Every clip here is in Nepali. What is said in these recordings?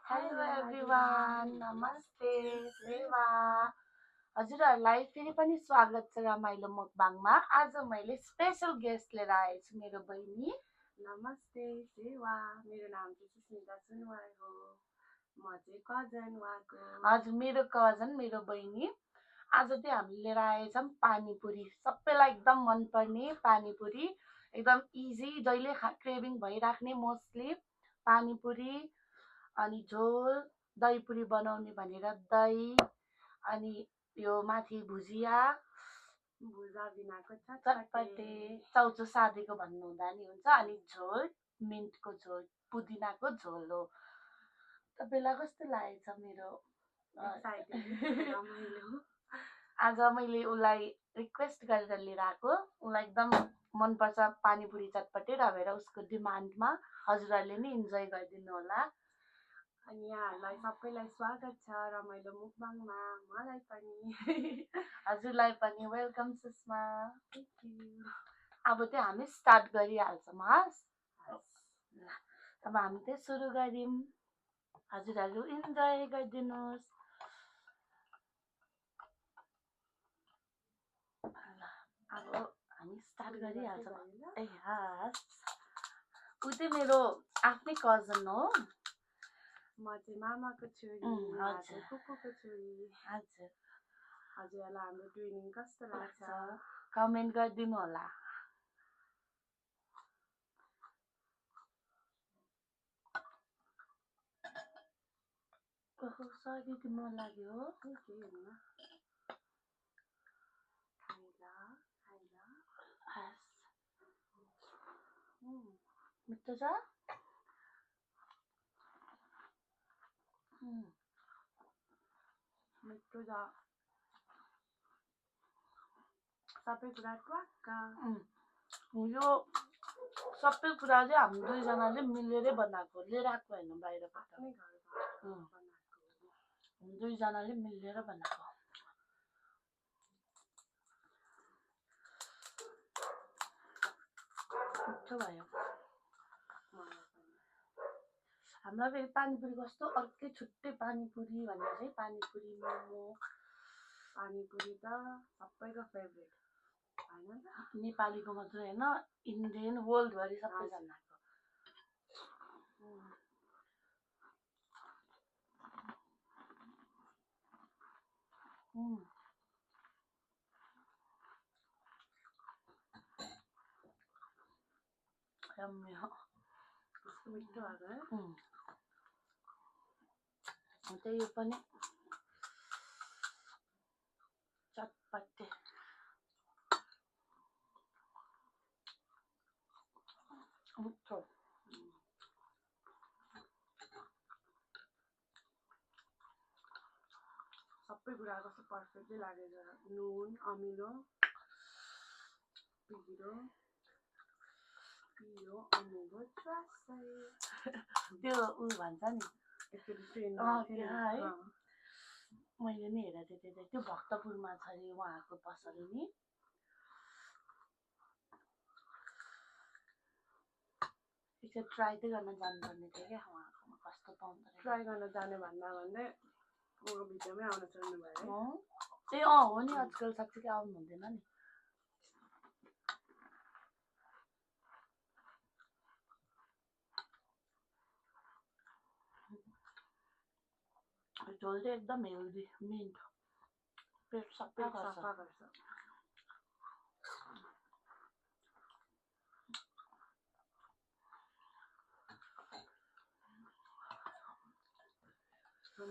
हेलो एभ्रिवान, नमस्ते, सेवा। हजुरहरूलाई फेरि पनि स्वागत छ रमाइलो मुकबाङमा। आज मैले स्पेशल गेस्ट लिएर आएछु, मेरो बहिनी। नमस्ते सेवा, मेरो नाम चाहिँ सुस्मिता सुनवार हो। म चाहिँ कजन उहाँको। हजुर, मेरो कजन, मेरो बहिनी। आज चाहिँ हामीले लिएर आएछौँ पानीपुरी। सबैलाई एकदम मनपर्ने पानीपुरी, एकदम इजी, जहिले क्रेभिङ भइराख्ने मोस्टली पानीपुरी। अनि झोल, दहीपुरी बनाउने भनेर दही, अनि यो माथि भुजिया, भुजा बिनाको चटपटे, चाउचो सादेको भन्नुहुँदा नि हुन्छ। अनि झोल, मिन्टको झोल, पुदिनाको झोल हो। तपाईँलाई कस्तो लागेछ मेरो? आज मैले उसलाई रिक्वेस्ट गरेर लिएर आएको। उसलाई एकदम मनपर्छ पानीपुरी चटपटे र भएर उसको डिमान्डमा हजुरहरूले नि इन्जोय गरिदिनु होला। अनि यहाँहरूलाई सबैलाई स्वागत छ रमाइलो मुकबाङमा, मलाई पनि। हजुरलाई पनि वेलकम सुषमा। अब चाहिँ हामी स्टार्ट गरिहाल्छौँ। अब हामी चाहिँ सुरु गरौँ। हजुरहरू इन्जोय गरिदिनुहोस्। अब हामी स्टार्ट गरिहाल्छौँ। ए हस्, ऊ चाहिँ मेरो आफ्नै कजन हो। म चाहिँ मामाको छोरी, हजुर कुकुको छोरी। हजुर, हजुरहरूलाई हाम्रो ट्रेनिङ कस्तो लाग्छ कमेन्ट गरिदिनु होला। सरी दिनु लाग्यो। मिठो छ। मिठो छ, सबै कुरा ट्वाक्क। यो सबै कुरा चाहिँ हामी दुईजनाले मिलेरै बनाएको, लिएर आएको होइन बाहिरबाट। दुईजनाले मिलेर बनाएको। मिठो भयो। हाम्रो फेरि पानीपुरी कस्तो अर्कै छुट्टै पानीपुरी भनेर चाहिँ पानीपुरी, मोमो। पानीपुरी त सबैको फेभरेट होइन, नेपालीको मात्रै होइन, इन्डियन वर्ल्डभरि सबैजनाको। मिठो भएको है। यो पनि चटपटे। मिठो। सबै कुरा कस्तो पर्फेक्टली लागेछ। नुन, अमिलो, पिरो, अमिलो, त्यो ऊ भन्छ नि है, मैले नि हेरेको थिएँ त्यो भक्तपुरमा छ अरे उहाँको पसल नि। एकखेप ट्राई चाहिँ गर्न जानुपर्ने थियो क्या उहाँकोमा, कस्तो पाउँदो रहेछ। ट्राई गर्न जाने भन्दा भन्दै उहाँको भिडियोमै आउन छोड्नु भयो। ए हो नि, आजकल साँच्चीकै आउनु हुँदैन नि। झोल चाहिँ एकदम हेल्दी, मिन्ट, पेट सफा गर्छ।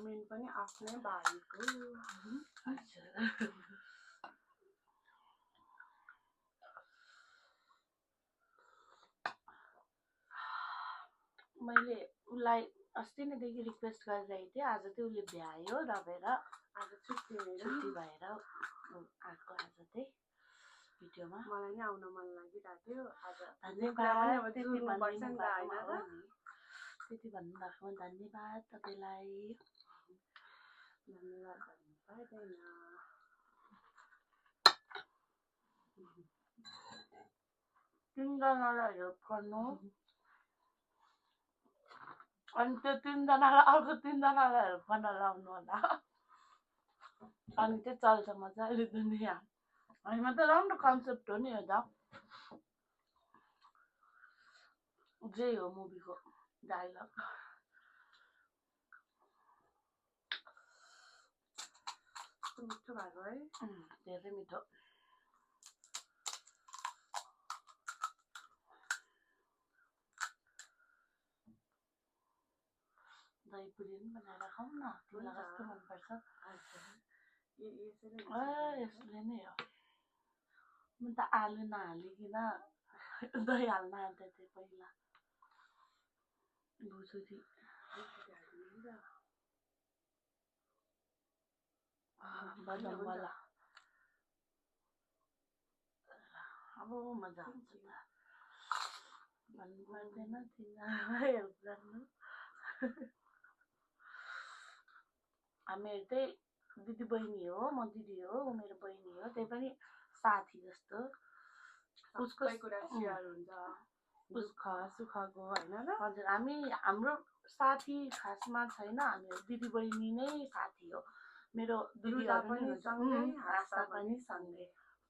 मिन्ट पनि आफ्नै बारीको। मैले उसलाई अस्ति नैदेखि रिक्वेस्ट गरिरहेको थिएँ। आज चाहिँ उसले भ्यायो र भएर आज छुट्टी भएर आएको। आज चाहिँ भिडियोमा मलाई नि आउन मन लागिरहेको थियो। आज धन्यवाद, त्यति भन्नुभएकोमा धन्यवाद तपाईँलाई। धन्यवाद भन्नु पर्दैन, तिनजनालाई हेल्प गर्नु। अनि त्यो 3 जनालाई अर्को 3 जनालाई हेल्प गर्न लाउनु होला अनि चाहिँ चल्छ मजाले दुनियाँ होइन त राम्रो कन्सेप्ट हो नि यो त जे हो मुभीको डायलग मिठो भएको है धेरै मिठो दही पुरी पनि बनाएर खाउँ न तिमीलाई कस्तो मनपर्छ यसले नै हो म त आलु नहालिकन दही हाल्न आँट्दै थिएँ पहिला भुसुरी बदामवाला अब मजा आउँछ त भन्नु पर्दैन तिनीहरूलाई हेल्प गर्नु हामीहरू चाहिँ दिदी बहिनी हो म दिदी हो ऊ मेरो बहिनी हो त्यही पनि साथी जस्तो उसको कुरा सेयर हुन्छ सुखको होइन र हजुर हाम्रो साथी खासमा छैन हामीहरू दिदी बहिनी नै साथी हो मेरो दिदीहरू पनि सँगै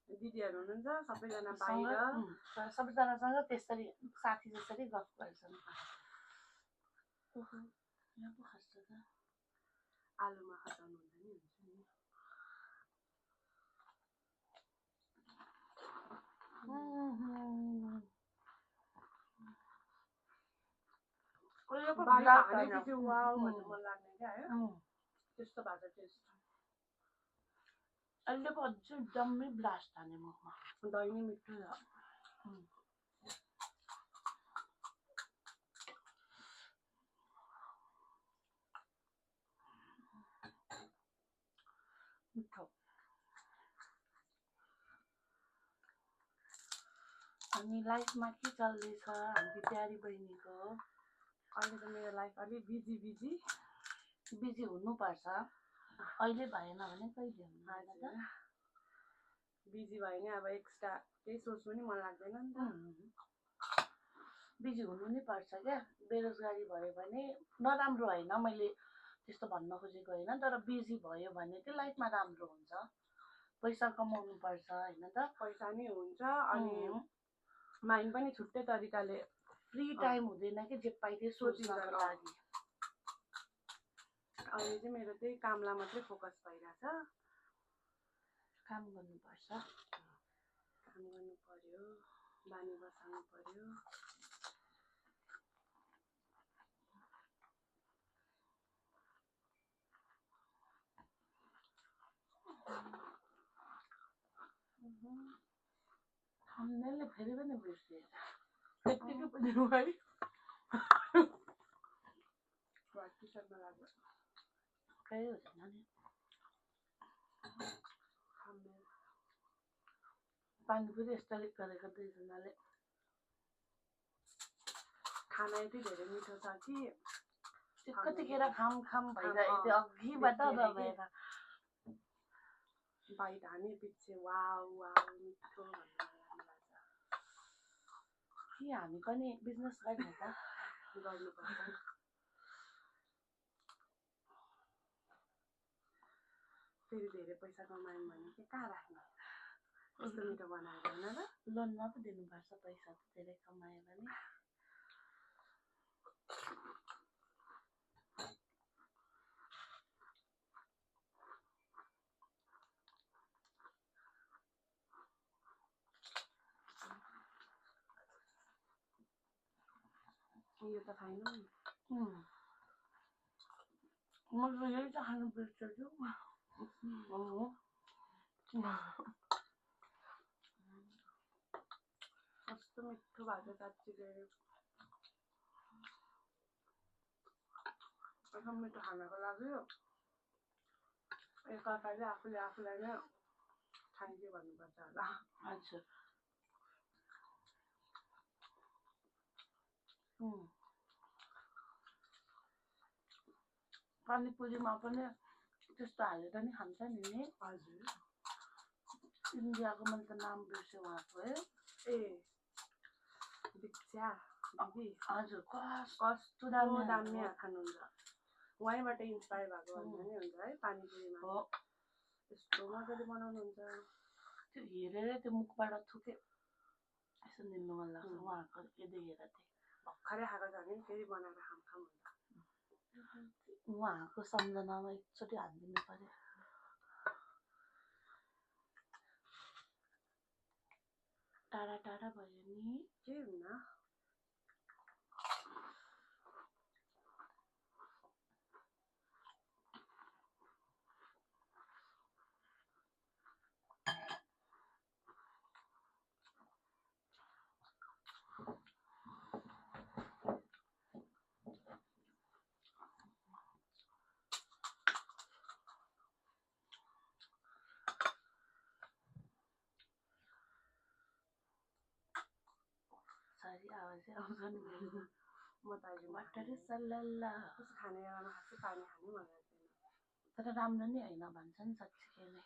दिदीहरू हुनुहुन्छ सबैजना बाहिर सबैजनासँग त्यसरी साथी जसरी गफ गर्छन् यहाँ पो खस्छ त आलुमा खटाउनु हुन्छ नि खानेपछि वाउ भन्नु मन लाग्ने क्या है त्यस्तो भएको टेस्ट अहिले पो अझै डम्मै ब्लास्ट हाने मुखमा दही नै मिठो छ मिठो अनि लाइफमा के चल्दैछ हाम्रो प्यारी बहिनीको अहिले त मेरो लाइफ अलिक बिजी हुनुपर्छ अहिले भएन भने कहिले हुनु बिजी भयो भने अब एक्स्ट्रा केही सोच्नु नि मन लाग्दैन नि त बिजी हुनु नै पर्छ क्या बेरोजगारी भयो भने नराम्रो होइन मैले त्यस्तो भन्न खोजेको होइन तर बिजी भयो भने चाहिँ लाइफमा राम्रो हुन्छ पैसा कमाउनु पर्छ होइन त पैसा नै हुन्छ अनि माइन्ड पनि छुट्टै तरिकाले फ्री टाइम हुँदैन कि जे पाइ त्यो सोच्नको लागि अहिले चाहिँ मेरो त्यही कामलाई मात्रै फोकस भइरहेछ काम गर्नुपर्छ काम गर्नु पर्यो बानी बसाल्नु पर्यो हामीले फेरि पनि बिर्सिए त्यतिकै पनि है टिसर्टमा लाग्यो केही हुँदैन नि पानीपुरी यस्तै गरेको दुईजनाले खाना यति धेरै मिठो छ कि कतिखेर खाम भइरहेको थियो अघिबाट दबाएर बाइट हाने पछि वाउ मिठो कि हामी पनि बिजनेस गर्ने त गर्नुपर्छ फेरि धेरै पैसा कमायौँ भने के कहाँ राख्ने कस्तो मिठो बनाएर होइन र लोनमा पो दिनुपर्छ पैसा त धेरै कमायो भने यो त खाइनँ नि म त यही त खानु बिर्सेछु कस्तो मिठो भएको साँच्चीले एकदम मिठो खानाको लागि एकअर्काले आफूले आफूलाई नै थ्याङ्क यू भन्नुपर्छ होला हजुर पानीपुरीमा पनि त्यस्तो हालेर नि खान्छ नि हजुर इन्डियाको मैले त नाम बिर्सेँ उहाँको है ए दीक्षा दिदी हजुर कस्तो कस्तो दामी दामी हो। खानुहुन्छ। वहीँबाट इन्सपायर भएको भन्दा नि हुन्छ है पानीपुरीमा। हो यस्तो मजाले बनाउनुहुन्छ। त्यो हेरेरै त्यो मुखबाट थुके यसो निल्नु मन लाग्छ उहाँहरूको यो देखेर चाहिँ। भर्खरै खाएको छ भने फेरि बनाएर खाम हुन्छ। उहाँहरूको सम्झनामा एकचोटि हालिदिनु पर्यो। टाढा टाढा भयो नि के हुन्न। सरी आवाजै आउँछ नि मेरो। म त अहिले वाटर सल्लाह कस्तो खाने बेलामा खासै पानी खानु मन लाग्दैन। तर राम्रो नै होइन भन्छ नि साँच्चीकै नै।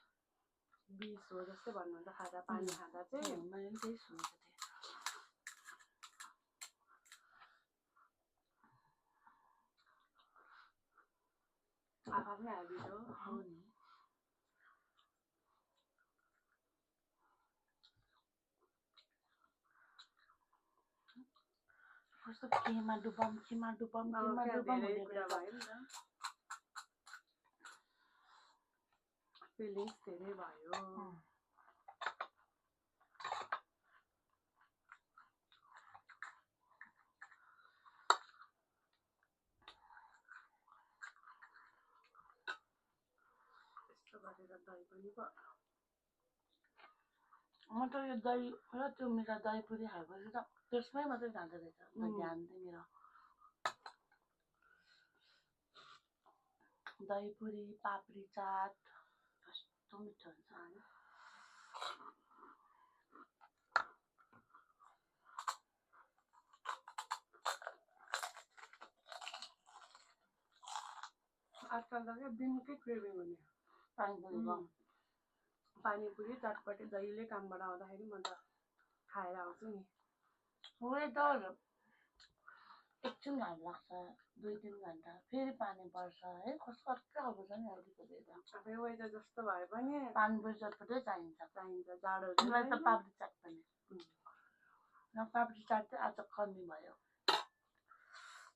बिस हो जस्तै भन्नुहुन्छ खाँदा पानी खाँदा चाहिँ। मैले पनि त्यही सुनेको थिएँ। आफ्नै ह्याबिट हो नि। कस्तो केमा डुबाम धेरै कुरा भयो नि त। फिलिङ्स धेरै भयो। यस्तो गरेर दही पनि भयो। म त यो दही र त्यो मिठा दही पुरी खाएपछि त त्यसमै मात्रै जाँदो रहेछ ध्यान चाहिँ मेरो। दही पुरी पापडी चाट कस्तो मिठो हुन्छ। आजकल त क्या दिनकै क्रेभिङ हुने पानीपुरीको। पानीपुरी चटपटे जहिले कामबाट आउँदाखेरि म त खाएर आउँछु नि। वेदर एकछिन घाम लाग्छ 2-3 घन्टा फेरि पानी पर्छ है। कस्तो अर्कै खालको छ नि अहिलेको वेदर। आफै वेदर जस्तो भए पनि पानीपुरी चटपटै चाहिन्छ। जाडो मलाई त पापडी चाट पनि। पापडी चाट चाहिँ आज कमी भयो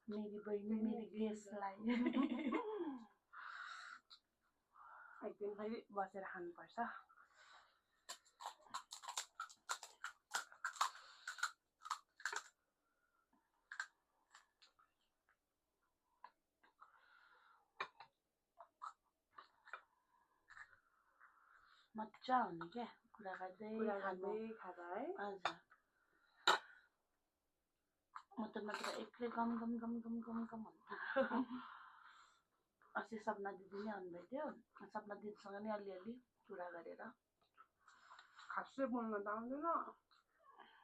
मेरी बहिनी मेरी गेस्टलाई। एक दिन फेरि बसेर खानुपर्छ। मजा हुने क्या कुरा गर्दै खाँदा है। हजुर म त मात्र एक्लै गम गम गम गम गम गम हुन्छ। अस्ति सपना दिदी नै आउनुभएको थियो। सपना दिदीसँग नि अलिअलि कुरा गरेर खासै बोल्न त आउँदैन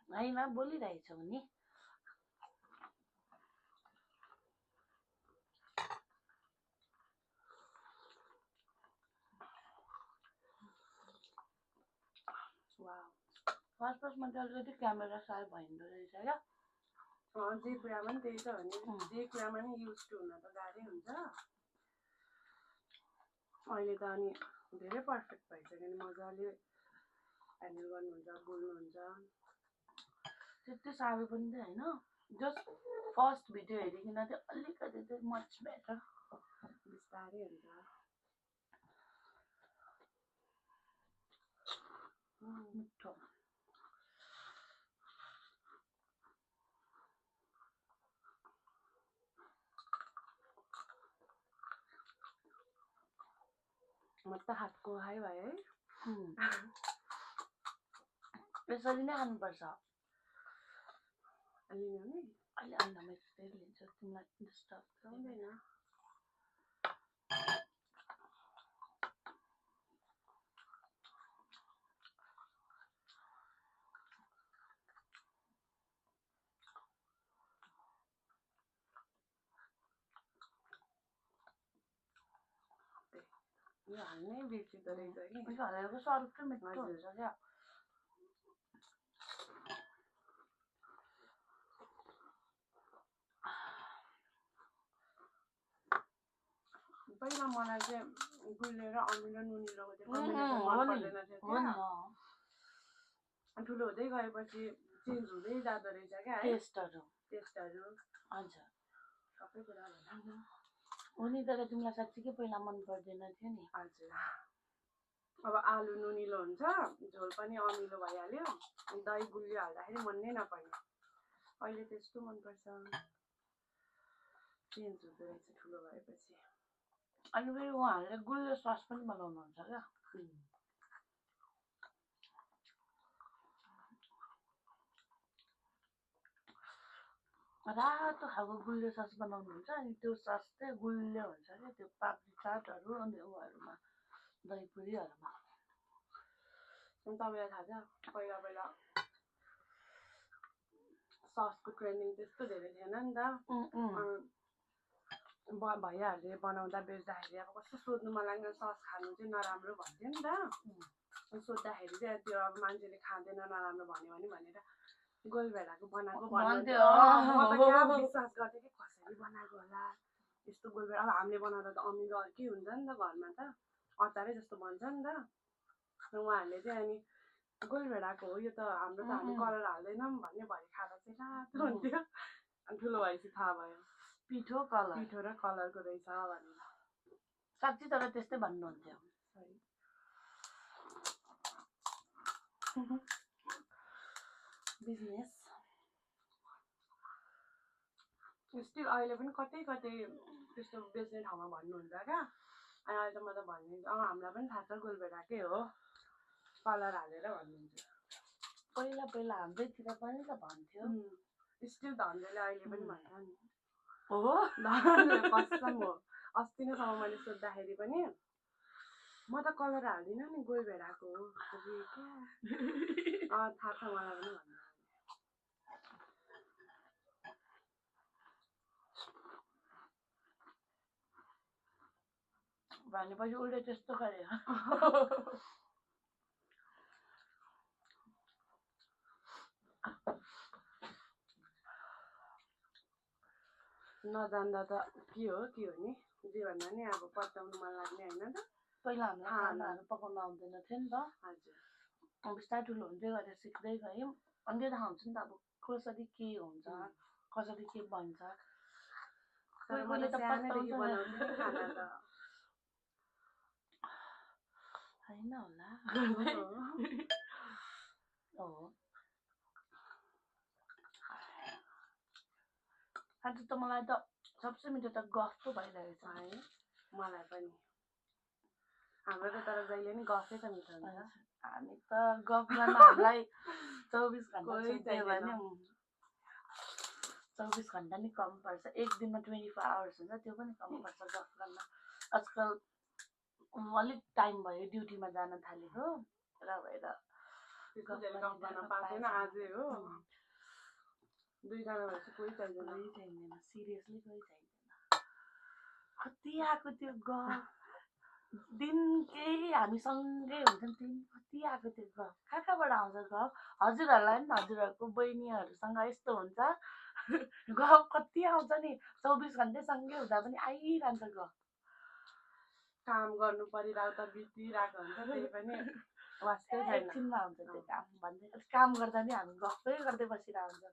होइन बोलिरहेछौँ नि। फर्स्टमा चाहिँ अलिकति क्यामेरा साय भइँदो रहेछ क्या। जे कुरामा पनि त्यही त हो नि। जे कुरामा नि युज टु हुन त गाह्रै हुन्छ। अहिले त अनि धेरै पर्फेक्ट भइसक्यो नि। मजाले ह्यान्डल गर्नुहुन्छ बोल्नुहुन्छ। त्यति साह्रो पनि त होइन। जस्ट फर्स्ट भिडियो हेरिकन चाहिँ अलिकति चाहिँ मच बेटर बिस्तारै हुन्छ। मिठो मस्त हातको हाई भयो है। यसरी नै खानुपर्छ। अलि नै अहिले अन्त म फेरि लिन्छु तिमीलाई डिस्टर्ब हुँदैन। यो हाल्नै बिर्सिँदो रहेछ कि। हालेको सर्कै मिठो हुन्छ क्या। पहिला मलाई चाहिँ गुलियो र अमिलो नुनिलोको चाहिँ हो कम्बिनेसन मन नि पर्दैन थियो हो नि क्या अनि ठुलो हुँदै गएपछि चेन्ज हुँदै जाँदो रहेछ क्या है टेस्टहरू टेस्टहरू हजुर सबै कुरा हो नि तर तिमीलाई साँच्चीकै पहिला मन पर्दैन थियो नि हजुर अब आलु नुनिलो हुन्छ झोल पनि अमिलो भइहाल्यो दही गुलियो हाल्दाखेरि मन नै नपर्ने अहिले त्यस्तो मनपर्छ चेन्ज हुँदो रहेछ ठुलो भएपछि अनि फेरि उहाँहरूले गुलियो सस पनि बनाउनुहुन्छ क्या रातो खालको गुलियो सस बनाउनुहुन्छ अनि त्यो सस चाहिँ गुलियो हुन्छ क्या त्यो पापडी चाटहरू अनि उयोहरूमा दही पुरीहरूमा अनि तपाईँलाई थाहा छ पहिला पहिला ससको ट्रेन्डिङ त्यस्तो धेरै थिएन नि त भैयाहरूले बनाउँदा बेच्दाखेरि अब कस्तो सोध्नु मन लाग्ने सस खानु चाहिँ नराम्रो भन्थ्यो नि त सोद्धाखेरि चाहिँ त्यो अब मान्छेले खाँदैन नराम्रो भन्यो भनेर गोलभेडाको बनाएको भन्थ्यो म त क्या विश्वास गर्थेँ कि कसरी बनाएको होला यस्तो गोलभेडा अब हामीले बनाउँदा त अमिलो अर्कै हुन्छ नि त घरमा त अचारै जस्तो बन्छ नि त उहाँहरूले चाहिँ अनि गोलभेडाको हो यो त हाम्रो त हामी कलर हाल्दैनौँ भन्ने भरि खाँदा चाहिँ रातो हुन्थ्यो अनि ठुलो भएपछि थाहा भयो पिठो र कलरको रहेछ भनेर साँच्ची तर त्यस्तै भन्नुहुन्थ्यो बिजनेस स्टिल अहिले पनि कतै कतै त्यस्तो बेच्ने ठाउँमा भन्नुहुन्छ क्या अनि अहिले त म त भनिदिन्छु हामीलाई पनि थाहा छ गोलभेडाकै हो कलर हालेर भन्नुहुन्छ पहिला पहिला हाम्रैतिर पनि त भन्थ्यो स्टिल धन्जेले अहिले पनि भन्छ नि हो कसम हो अस्ति नैसम्म मैले सोद्धाखेरि पनि म त कलर हाल्दिनँ नि गोलभेडाको हो क्या थाहा छ मलाई पनि भन्नु भनेपछि उसले त्यस्तो गरे नजान्दा त के हो नि जे भन्दा नि अब पचाउनु मन लाग्ने होइन त पहिला हामीलाई खानाहरू पकाउन आउँदैन थियो नि त हजुर अब बिस्तारै ठुलो हुँदै गरेर सिक्दै गयौँ अनि त्यो थाहा हुन्छ नि त अब कसरी के हुन्छ कसरी के बन्छ तर मैले त सानैदेखि बनाउँथेँ खाना त होइन होला हो आज त मलाई त सबसे मिठो त गफ पो भइरहेछ है मलाई पनि हाम्रो त तर जहिले नि गफै त मिठो हुन्छ हामी त गफ गर्न हामीलाई 24 घन्टा चाहियो भने 24 घन्टा नि कम पर्छ एक दिनमा 24 आवर्स हुन्छ त्यो पनि कम पर्छ गफ गर्न आजकल अलिक टाइम भयो ड्युटीमा जान थालेको र भएर गफ गर्न पाउँदैन आजै हो दुईजना भएपछि कोही चाहिँदैन सिरियसली कोही चाहिँदैन कति आएको त्यो गफ दिन केही हामी सँगै हुन्छौँ दिन कति आएको त्यो गफ कहाँबाट आउँछ गफ हजुरहरूलाई नि हजुरहरूको बहिनीहरूसँग यस्तो हुन्छ गफ कति आउँछ नि 24 घन्टा सँगै हुँदा पनि आइरहन्छ गफ काम गर्नु परिरहेको त बितिरहेको हुन्छ त्यही पनि वास्तै छैन एकछिनमा हुन्छ त्यो काम भन्दै काम गर्दा नि हामी गफै गर्दै बसिरहेको हुन्छ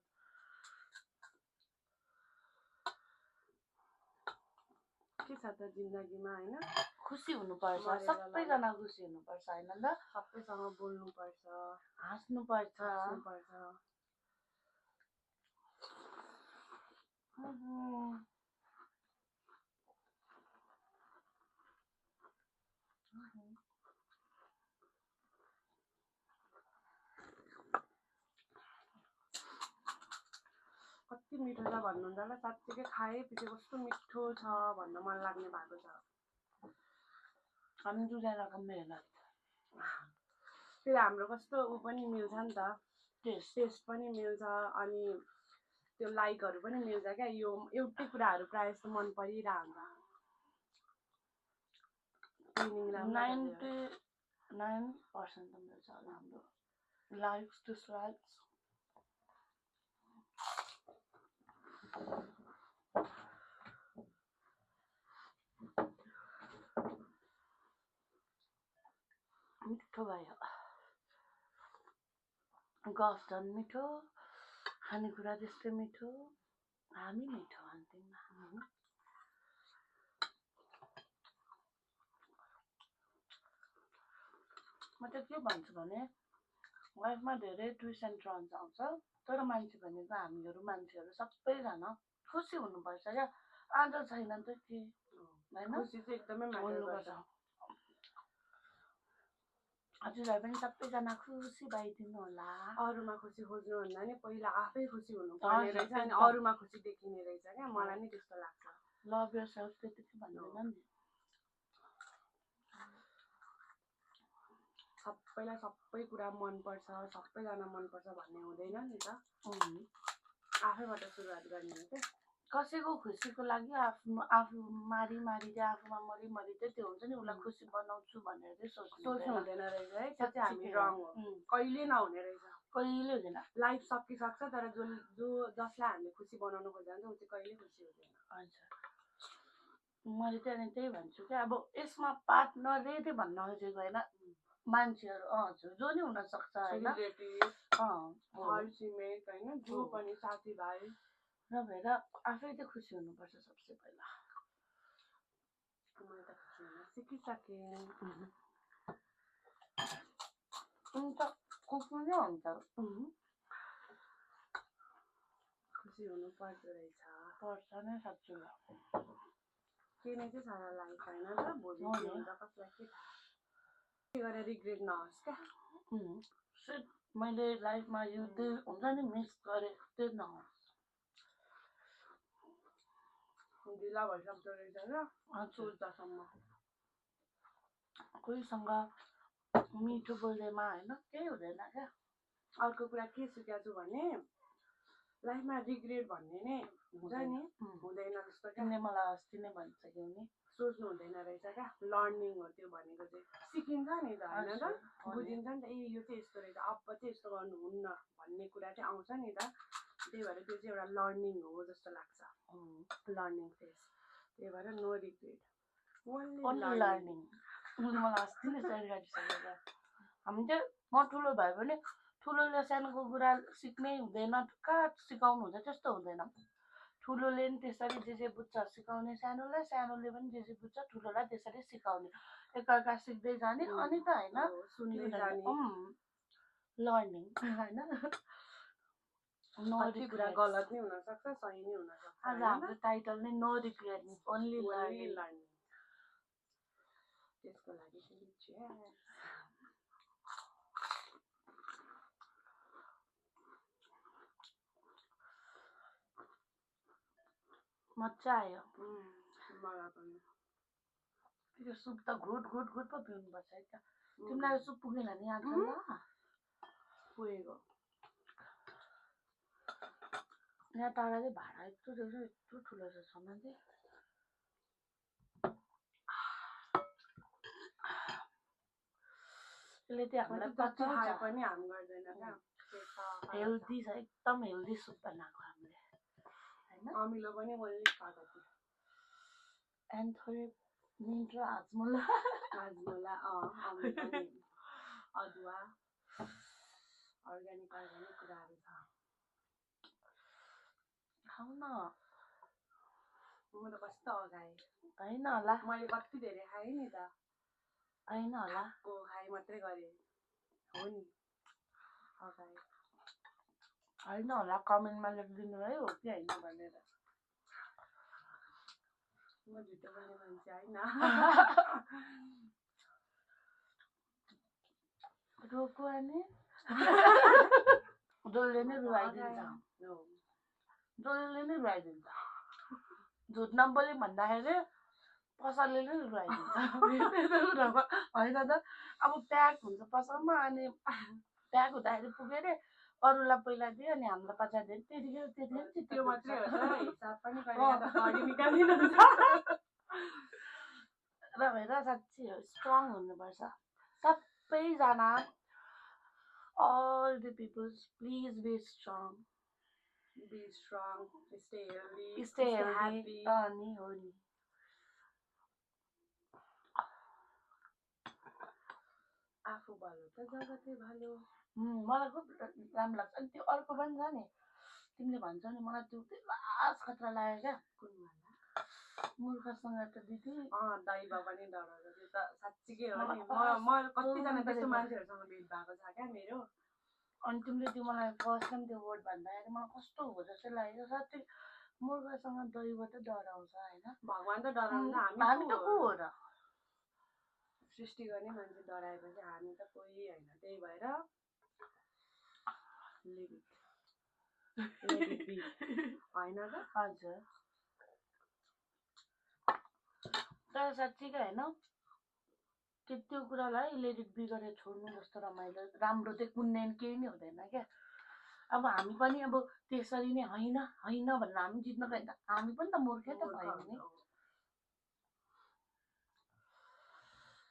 के छ त जिन्दगीमा होइन खुसी हुनुपर्छ सबैजना खुसी हुनुपर्छ होइन त सबैसँग बोल्नुपर्छ हाँस्नुपर्छ कति मिठो छ भन्नुहुन्छ होला साँच्चीकै खाएपछि कस्तो मिठो छ भन्न मन लाग्ने भएको छ हामी दुईजनाको मेहनत फेरि हाम्रो कस्तो ऊ पनि मिल्छ नि त टेस्ट पनि मिल्छ अनि त्यो लाइकहरू पनि मिल्छ क्या यो एउटै कुराहरू प्रायः जस्तो मन परिरहन्छ 99% त मिल्छ होला हाम्रो लाइक्स डिसलाइक्स मिठो भयो गफ झन् मिठो खानेकुरा त्यस्तै मिठो हामी मिठो अन्तिममा म चाहिँ के भन्छु भने लाइफमा धेरै ट्विस्ट एन्ड टर्न्स आउँछ तर मान्छे भनेको हामीहरू मान्छेहरू सबैजना खुसी हुनुपर्छ क्या आज छैन त के होइन खुसी चाहिँ एकदमै म्याटर गर्छ हजुरलाई पनि सबैजना खुसी भइदिनु होला अरूमा खुसी खोज्नु भन्दा नि पहिला आफै खुसी हुनु पर्ने रहेछ अनि अरूमा खुसी देखिने रहेछ क्या मलाई नि त्यस्तो लाग्छ लभ योरसेल्फ त्यति भन्दैन नि सबैलाई सबै कुरा मनपर्छ सबैजना मनपर्छ भन्ने हुँदैन नि त आफैबाट सुरुवात गर्ने हो क्या कसैको खुसीको लागि आफू मारी चाहिँ आफूमा मरी चाहिँ त्यो हुन्छ नि उसलाई खुसी बनाउँछु भनेर चाहिँ सोच्नु हुँदैन रहेछ है त्यो चाहिँ हामी रङ हो कहिले नहुने रहेछ कहिले हुँदैन लाइफ सकिसक्छ तर जसलाई हामीले खुसी बनाउनु खोज्छ ऊ चाहिँ कहिले खुसी हुँदैन हजुर मैले चाहिँ अनि त्यही भन्छु क्या अब यसमा पार्टनर चाहिँ भन्न खोजेको होइन मान्छेहरू हजुर जो नि हुनसक्छ होइन जो पनि साथीभाइ र भएर आफै चाहिँ खुसी हुनुपर्छ सबसे पहिला मैले त खुसी हुन सिकिसकेँ हुन्छ खुसी नै हुन्छ खुसी हुनु पर्दो रहेछ पर्छ नै साँच्चै के नै चाहिँ सारा लाइफ होइन त भोलि के हुन्छ कसलाई के थाहा के गरेर रिग्रेट नहोस् क्या मैले लाइफमा यो त्यो हुन्छ नि मिस गरेँ त्यो नहोस् ढिला भइसक्दो रहेछ क्या सोच्दासम्म कोहीसँग मिठो बोल्दैमा होइन केही हुँदैन क्या अर्को कुरा के सिकेको छु भने लाइफमा रिग्रेट भन्ने नै हुन्छ नि हुँदैन जस्तो क्या मलाई अस्ति नै भनिसक्यो नि सोच्नु हुँदैन रहेछ क्या लर्निङ हो त्यो भनेको चाहिँ सिकिन्छ नि त होइन त बुझिन्छ नि त ए यो चाहिँ यस्तो रहेछ अब चाहिँ यस्तो गर्नुहुन्न भन्ने कुरा चाहिँ आउँछ नि त त्यही भएर त्यो चाहिँ एउटा लर्निङ हो जस्तो लाग्छ लर्निङ फेज त्यही भएर नो रिग्रेट ओन्ली लर्निङ मलाई अस्ति नै सेयर गरिसकेको हामी चाहिँ म ठुलो भयो भने ठुलोले सानोको कुरा सिक्नै हुँदैन कहाँ सिकाउनु हुन्छ त्यस्तो हुँदैन ठुलोले पनि त्यसरी जे बुझ्छ सिकाउने सानोलाई सानोले पनि जे बुझ्छ ठुलोलाई त्यसरी सिकाउने एकअर्का सिक्दै जाने अनि त होइन सुन्दै जाने लर्निङ होइन कति कुरा गलत नै हुनसक्छ सही नै हुनसक्छ आज हाम्रो टाइटल नै नो रिग्रेट ओन्ली लर्निङ त्यसको लागि मजा आयो मलाई पनि यो सुप त घुट पो पिउनुपर्छ है त तिमीलाई यो सुप पुगेन नि आज ल पुगेको यहाँ टाढा चाहिँ भाडा यत्रो देख्छ यत्रो ठुलो छ सामान चाहिँ यसले चाहिँ हामीलाई खाए पनि हार्म गर्दैन क्या हेल्दी छ एकदम हेल्दी सुप बनाएको हामीले होइन अमिलो पनि मैले खाएको थिएँ एन्ड थोरै मिन्ट र हाजमोला अमिलो अदुवा अर्ग्यानिक कुराहरू छ खाऊ न म त कस्तो अगाएँ होइन होला मैले कति धेरै खाएँ नि त होइन होला खाएँ मात्रै गरेँ हो नि अगाएँ होइन होला कमेन्टमा लेखिदिनु है हो कि होइन भनेर म झुटो बोल्ने मान्छे होइन रोको अनि जसले नै रुवाइदिन्छ झुट नबोली भन्दाखेरि पसलले नै रुवाइदिन्छ होइन त अब प्याक हुन्छ पसलमा अनि प्याक हुँदाखेरि पुग्यो अरे अरूलाई पहिला दियो अनि हामीलाई पचास दियो त्यतिखेर त्यो मात्रै हो हिसाब पनि निकालिदिनुहुन्छ र भएर साँच्चै स्ट्रङ हुनुपर्छ सबैजना all the people please be strong stay healthy happy अनि हो नि आफू भलो त जगतै भलो। मलाई खुब राम्रो लाग्छ। अनि त्यो अर्को पनि छ नि, तिमीले भन्छौ नि मलाई त्यो लास्ट खतरा लाग्यो क्या, कुनवाला? मूर्खसँग त दिदी दैव पनि डराउँछ त्यो त साँच्चीकै हो मलाई नि। कस्तो म कतिजना मन त्यस्तो परेको। मान्छेहरूसँग भेट भएको छ क्या मेरो। अनि तिमीले त्यो मलाई फर्स्ट टाइम त्यो वर्ड भन्दाखेरि मलाई कस्तो हो जस्तो लाग्यो। साँच्चै मूर्खसँग दैव त डराउँछ होइन। भगवान् त डराउँछ, हामी त को हो र? सृष्टि गर्ने मान्छे डराएपछि हामी त कोही होइन। त्यही भएर Leave it. let it be, होइन त? हजुर। तर साँच्चीकै होइन, त्यो कुरालाई लेट इट बी गरेर छोड्नु जस्तो रमाइलो राम्रो चाहिँ कुनै केही नै हुँदैन क्या। अब हामी पनि अब त्यसरी नै होइन होइन भनेर हामी जित्न पाइन्छ, हामी पनि त मूर्खै त भयौँ नि।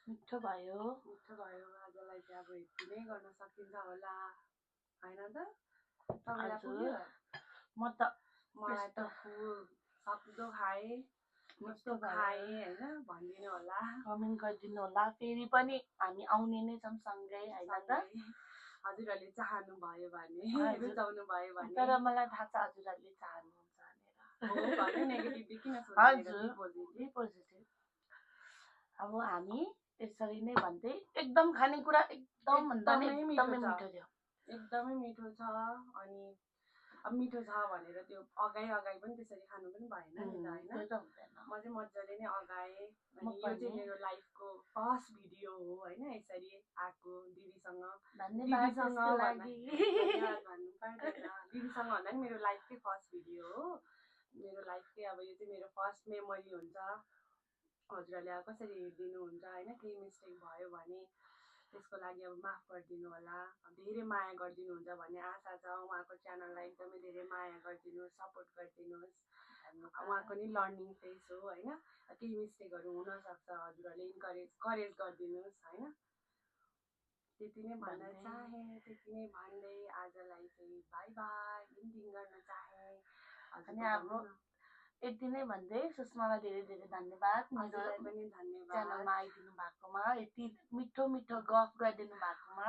मिठो भयो आजलाई चाहिँ अब यति नै गर्न सकिन्छ होला, होइन त? तपाईँलाई पुग्यो? म त मलाई त फुल सक्दो खाएँ, कस्तो खाएँ होइन भनिदिनु होला, कमेन्ट गरिदिनु होला। फेरि पनि हामी आउने नै छौँ सँगै होइन त? हजुरहरूले चाहनु भयो भने, रुचाउनु भयो भने। तर मलाई थाहा छ हजुरहरूले चाहनुहुन्छ भनेर नेगेटिभली किन हजुर पोजिटिभ। अब हामी यसरी नै भन्दै एकदम खानेकुरा एकदम भन्दा नि एकदमै मिठो थियो, एकदमै मिठो छ। अनि अब मिठो छ भनेर त्यो अगाइ पनि त्यसरी खानु पनि भएन नि त होइन। म चाहिँ मजाले नै अगाएँ। अनि यो चाहिँ मेरो लाइफको फर्स्ट भिडियो हो होइन यसरी आएको दिदीसँग भन्नु पर्दैन। दिदीसँग भन्दा नि मेरो लाइफकै फर्स्ट भिडियो हो। मेरो लाइफकै अब यो चाहिँ मेरो फर्स्ट मेमोरी हुन्छ। हजुरहरूले अब कसरी हेरिदिनुहुन्छ होइन, केही मिस्टेक भयो भने त्यसको लागि अब माफ गरिदिनु होला। धेरै माया गरिदिनुहुन्छ भन्ने आशा छ। उहाँको च्यानललाई एकदमै धेरै माया गरिदिनुहोस्, सपोर्ट गरिदिनुहोस्। उहाँको नि लर्निङ फेज हो होइन, केही मिस्टेकहरू हुनसक्छ, हजुरहरूले करेज गरिदिनुहोस् होइन। त्यति नै भन्न चाहेँ। त्यति नै भन्दै आजलाई चाहिँ बाई बाई एन्डिङ गर्न चाहेँ। अनि हाम्रो यति नै भन्दै सुषमालाई धेरै धेरै धन्यवाद मेरो च्यानलमा आइदिनु भएकोमा, यति मिठो मिठो गफ गरिदिनु भएकोमा,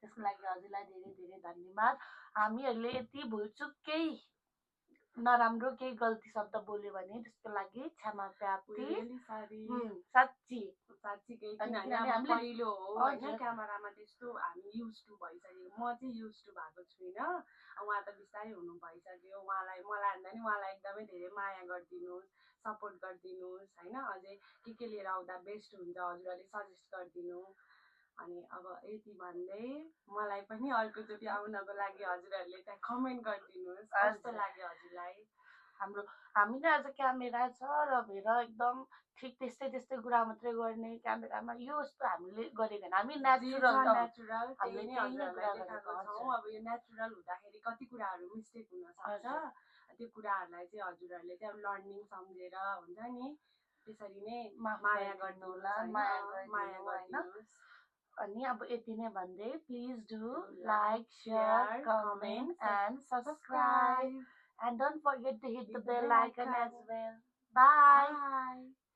त्यसको लागि हजुरलाई धेरै धेरै धन्यवाद। हामीहरूले यति भुलचुक केही नराम्रो केही गल्ती शब्द बोल्यो भने त्यसको लागि क्षमा प्राप्ति। साँच्चीकै किनभने पहिलो हो होइन क्यामेरामा त्यस्तो हामी युज टु भइसक्यो। म चाहिँ युज टु भएको छुइनँ, उहाँ त बिस्तारै हुनु भइसक्यो। मलाई भन्दा नि उहाँलाई एकदमै धेरै माया गरिदिनुहोस्, सपोर्ट गरिदिनुहोस् होइन। अझै के लिएर आउँदा बेस्ट हुन्छ हजुरहरूले सजेस्ट गरिदिनु। अनि अब यति भन्दै मलाई पनि अर्कोचोटि आउनको लागि हजुरहरूले त्यहाँ कमेन्ट गरिदिनुहोस् कस्तो लाग्यो हजुरलाई। हामी नै आज क्यामेरा छ र हेर एकदम ठिक त्यस्तै कुरा मात्रै गर्ने क्यामेरामा यो यस्तो हामीले गरेको होइन, हामी नेचुरल हामीले हजुरहरूलाई देखाएको छौँ। अब यो नेचुरल हुँदाखेरि कति कुराहरू मिस्टेक हुनसक्छ, त्यो कुराहरूलाई चाहिँ हजुरहरूले चाहिँ अब लर्निङ सम्झेर हुन्छ नि त्यसरी नै माया गर्नुहोला, माया गरिदिनुहोस्। अनि अब यति नै भन्दै please do like, share, comment and subscribe and don't forget to hit the bell icon as well. Bye.